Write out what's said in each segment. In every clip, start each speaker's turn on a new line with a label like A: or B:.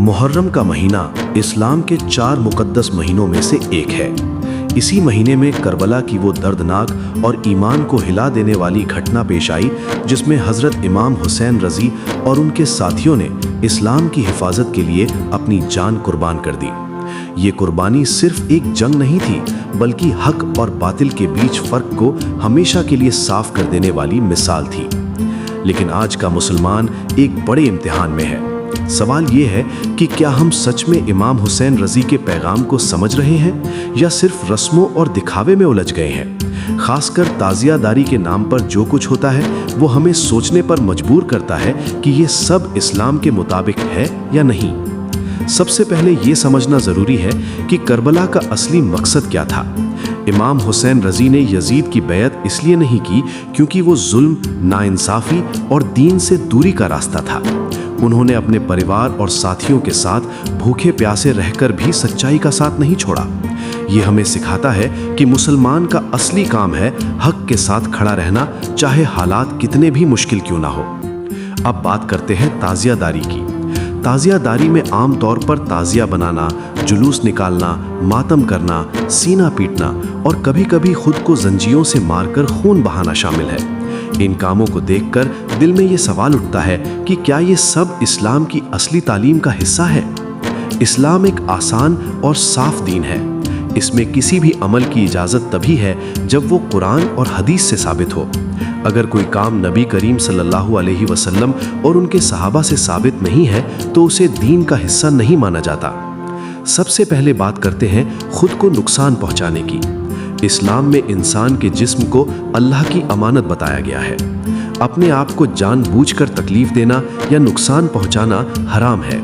A: मुहर्रम का महीना इस्लाम के 4 मुकद्दस महीनों में से एक है। इसी महीने में करबला की वो दर्दनाक और ईमान को हिला देने वाली घटना पेश आई जिसमें हज़रत इमाम हुसैन रज़ी और उनके साथियों ने इस्लाम की हिफाजत के लिए अपनी जान कुर्बान कर दी। ये कुर्बानी सिर्फ एक जंग नहीं थी, बल्कि हक और बातिल के बीच फ़र्क को हमेशा के लिए साफ कर देने वाली मिसाल थी। लेकिन आज का मुसलमान एक बड़े इम्तिहान में है। सवाल ये है कि क्या हम सच में इमाम हुसैन रज़ी के पैगाम को समझ रहे हैं या सिर्फ रस्मों और दिखावे में उलझ गए हैं। खासकर ताज़ियादारी के नाम पर जो कुछ होता है वो हमें सोचने पर मजबूर करता है कि ये सब इस्लाम के मुताबिक है या नहीं। सबसे पहले ये समझना ज़रूरी है कि करबला का असली मकसद क्या था। इमाम हुसैन रज़ी ने यजीद की बैत इसलिए नहीं की क्योंकि वो जुल्म, नाइंसाफ़ी और दीन से दूरी का रास्ता था। उन्होंने अपने परिवार और साथियों के साथ भूखे प्यासे रहकर भी सच्चाई का साथ नहीं छोड़ा। ये हमें सिखाता है कि मुसलमान का असली काम है हक के साथ खड़ा रहना, चाहे हालात कितने भी मुश्किल क्यों ना हो। अब बात करते हैं ताज़ियादारी की। ताज़ियादारी में आम तौर पर ताज़िया बनाना, जुलूस निकालना, मातम करना, सीना पीटना और कभी-कभी खुद को जंजीरों से मारकर खून बहाना शामिल है। इन कामों को देखकर दिल में ये सवाल उठता है कि क्या ये सब इस्लाम की असली तालीम का हिस्सा है। इस्लाम एक आसान और साफ दीन है। इसमें किसी भी अमल की इजाज़त तभी है जब वो कुरान और हदीस से साबित हो। अगर कोई काम नबी करीम सल्लल्लाहु अलैहि वसल्लम और उनके सहाबा से साबित नहीं है तो उसे दीन का हिस्सा नहीं माना जाता। सबसे पहले बात करते हैं खुद को नुकसान पहुंचाने की। इस्लाम में इंसान के जिस्म को अल्लाह की अमानत बताया गया है। अपने आप को जानबूझकर तकलीफ देना या नुकसान पहुंचाना हराम है।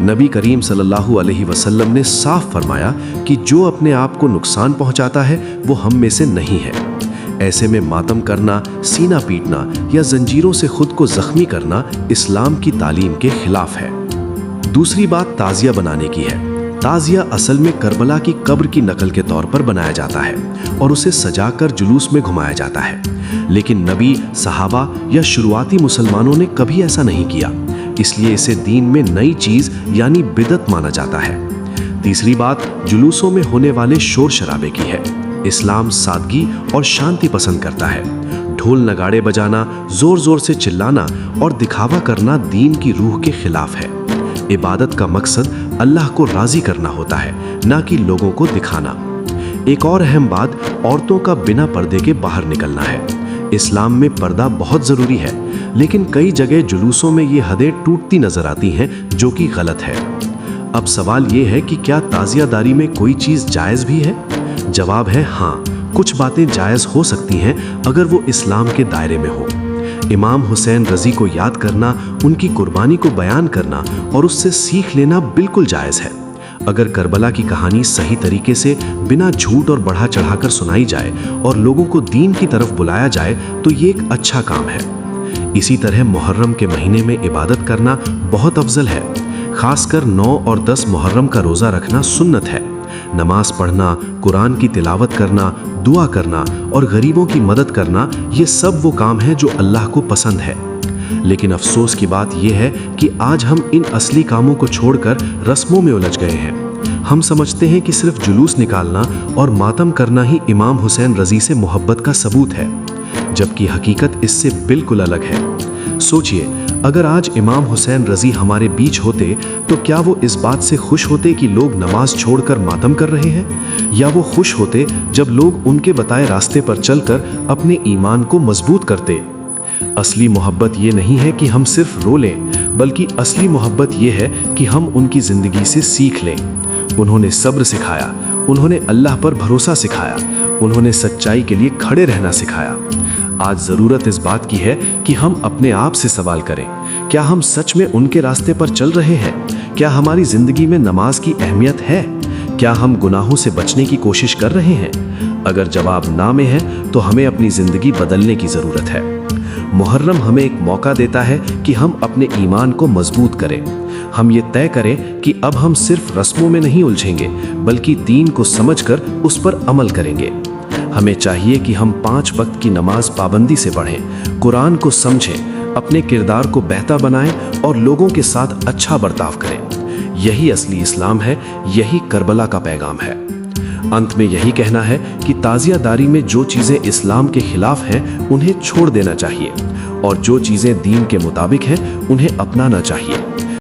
A: नबी करीम सल्लल्लाहु अलैहि वसल्लम ने साफ फरमाया कि जो अपने आप को नुकसान पहुंचाता है वो हम में से नहीं है। ऐसे में मातम करना, सीना पीटना या जंजीरों से खुद को जख्मी करना इस्लाम की तालीम के खिलाफ है। दूसरी बात ताज़िया बनाने की है। ताज़िया असल में करबला की कब्र की नकल के तौर पर बनाया जाता है और उसे सजाकर जुलूस में घुमाया जाता है। लेकिन नबी, सहाबा या शुरुआती मुसलमानों ने कभी ऐसा नहीं किया, इसलिए इसे दीन में नई चीज़ यानी बिदअत माना जाता है। तीसरी बात जुलूसों में होने वाले शोर शराबे की है। इस्लाम सादगी और शांति पसंद करता है। ढोल नगाड़े बजाना, जोर जोर से चिल्लाना और दिखावा करना दीन की रूह के खिलाफ है। इबादत का मकसद अल्लाह को राजी करना होता है, ना कि लोगों को दिखाना। एक और अहम बात औरतों का बिना पर्दे के बाहर निकलना है। इस्लाम में पर्दा बहुत ज़रूरी है, लेकिन कई जगह जुलूसों में ये हदें टूटती नजर आती हैं, जो कि गलत है। अब सवाल ये है कि क्या ताज़ियादारी में कोई चीज़ जायज़ भी है? जवाब है हाँ, कुछ बातें जायज़ हो सकती हैं अगर वो इस्लाम के दायरे में हो। इमाम हुसैन रज़ी को याद करना, उनकी कुर्बानी को बयान करना और उससे सीख लेना बिल्कुल जायज़ है। अगर करबला की कहानी सही तरीके से बिना झूठ और बढ़ा चढ़ाकर सुनाई जाए और लोगों को दीन की तरफ बुलाया जाए तो ये एक अच्छा काम है। इसी तरह मुहर्रम के महीने में इबादत करना बहुत अफजल है। खासकर 9 और 10 मुहर्रम का रोज़ा रखना सुन्नत है। नमाज पढ़ना, कुरान की तिलावत करना, दुआ करना और गरीबों की मदद करना, ये सब वो काम है जो अल्लाह को पसंद है। लेकिन अफसोस की बात यह है कि आज हम इन असली कामों को छोड़कर रस्मों में उलझ गए हैं। हम समझते हैं कि सिर्फ जुलूस निकालना और मातम करना ही इमाम हुसैन रज़ी से मोहब्बत का सबूत है, जबकि हकीकत इससे बिल्कुल अलग है। सोचिए, अगर आज इमाम हुसैन रज़ी हमारे बीच होते तो क्या वो इस बात से खुश होते कि लोग नमाज छोड़कर मातम कर रहे हैं, या वो खुश होते जब लोग उनके बताए रास्ते पर चलकर अपने ईमान को मजबूत करते? असली मोहब्बत ये नहीं है कि हम सिर्फ रो लें, बल्कि असली मोहब्बत ये है कि हम उनकी ज़िंदगी से सीख लें। उन्होंने सब्र सिखाया, उन्होंने अल्लाह पर भरोसा सिखाया, उन्होंने सच्चाई के लिए खड़े रहना सिखाया। आज ज़रूरत इस बात की है कि हम अपने आप से सवाल करें, क्या हम सच में उनके रास्ते पर चल रहे हैं? क्या हमारी ज़िंदगी में नमाज की अहमियत है? क्या हम गुनाहों से बचने की कोशिश कर रहे हैं? अगर जवाब ना में है तो हमें अपनी ज़िंदगी बदलने की ज़रूरत है। मुहर्रम हमें एक मौका देता है कि हम अपने ईमान को मजबूत करें। हम ये तय करें कि अब हम सिर्फ रस्मों में नहीं उलझेंगे, बल्कि दीन को समझकर उस पर अमल करेंगे। हमें चाहिए कि हम 5 वक्त की नमाज पाबंदी से पढ़ें, कुरान को समझें, अपने किरदार को बेहतर बनाएं और लोगों के साथ अच्छा बर्ताव करें। यही असली इस्लाम है, यही करबला का पैगाम है। अंत में यही कहना है कि ताजियादारी में जो चीज़ें इस्लाम के खिलाफ हैं उन्हें छोड़ देना चाहिए और जो चीज़ें दीन के मुताबिक हैं उन्हें अपनाना चाहिए।